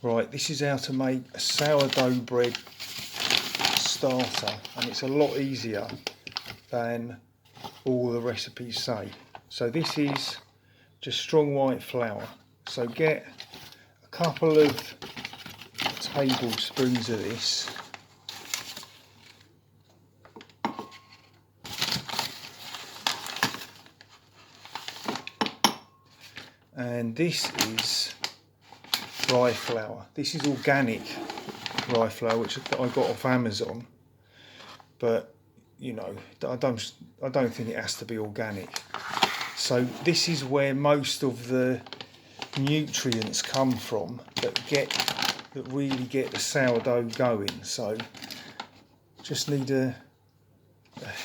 Right, this is how to make a sourdough bread starter, and it's a lot easier than all the recipes say. So this is just strong white flour. So get a couple of tablespoons of this. And this is rye flour. This is organic rye flour, which I got off Amazon. But you know, I don't think it has to be organic. So this is where most of the nutrients come from that really get the sourdough going. So just need a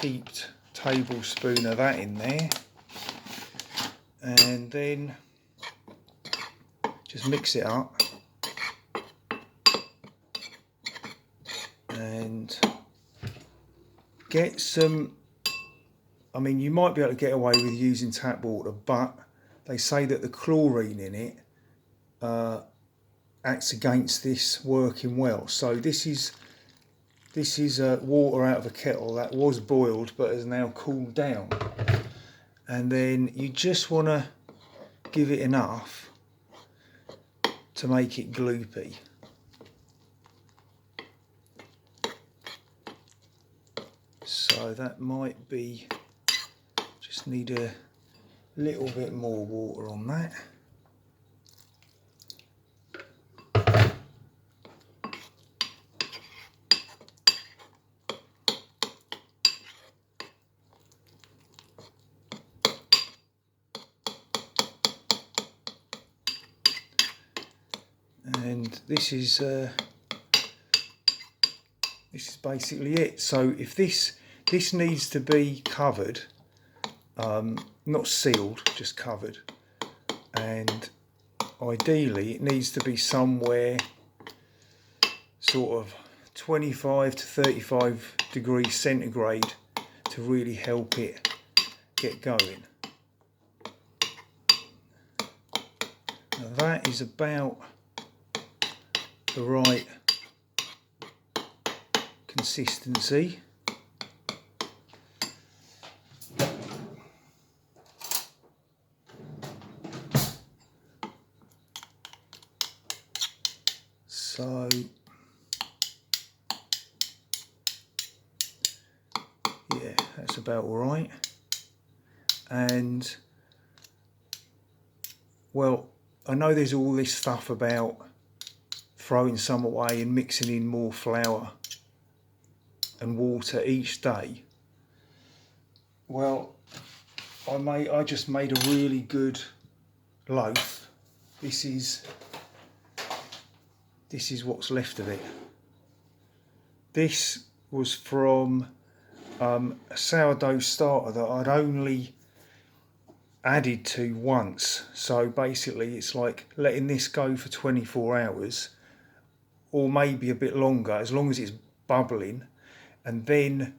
heaped tablespoon of that in there, and then just mix it up and get some, I mean, you might be able to get away with using tap water, but they say that the chlorine in it acts against this working well. So this is water out of a kettle that was boiled but has now cooled down, and then you just want to give it enough to make it gloopy. So that might be, just need a little bit more water on that. And this is basically it. So if this needs to be covered, not sealed, just covered, and ideally it needs to be somewhere sort of 25 to 35 degrees centigrade to really help it get going. Now that is about the right consistency. So yeah, that's about all right. And well, I know there's all this stuff about throwing some away and mixing in more flour and water each day. Well, I just made a really good loaf. This is what's left of it. This was from a sourdough starter that I'd only added to once. So basically it's like letting this go for 24 hours or maybe a bit longer, as long as it's bubbling, and then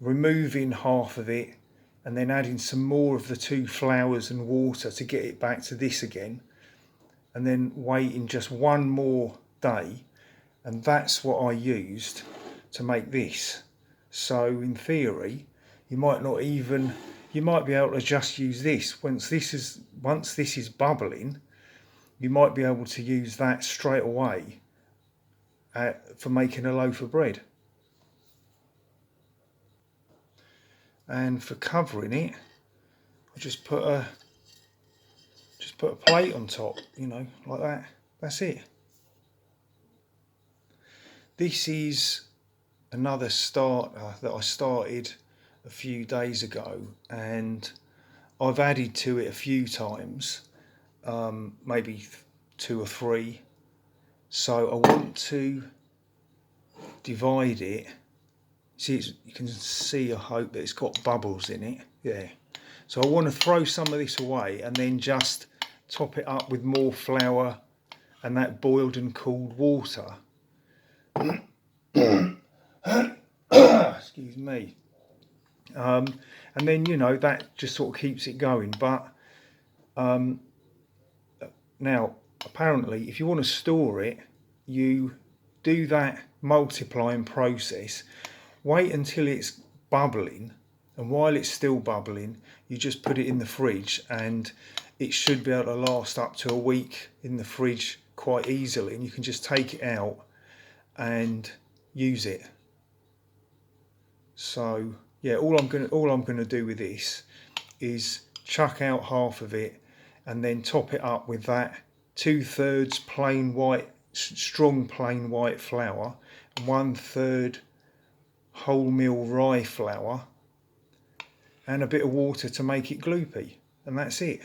removing half of it and then adding some more of the two flours and water to get it back to this again, and then waiting just one more day, and that's what I used to make this. So in theory you might be able to just use this. Once this is bubbling, you might be able to use that straight away for making a loaf of bread. And for covering it, I just put a plate on top, you know, like that. That's it. This is another starter that I started a few days ago, and I've added to it a few times, maybe 2 or 3. So I want to divide it. See, you can see, I hope, that it's got bubbles in it. Yeah. So I want to throw some of this away and then just top it up with more flour and that boiled and cooled water. Excuse me. And then, you know, that just sort of keeps it going. But now apparently if you want to store it, you do that multiplying process, wait until it's bubbling, and while it's still bubbling you just put it in the fridge, and it should be able to last up to a week in the fridge quite easily, and you can just take it out and use it. So yeah, all I'm gonna do with this is chuck out half of it and then top it up with that 2/3 plain white, strong plain white flour, 1/3 wholemeal rye flour, and a bit of water to make it gloopy, and that's it.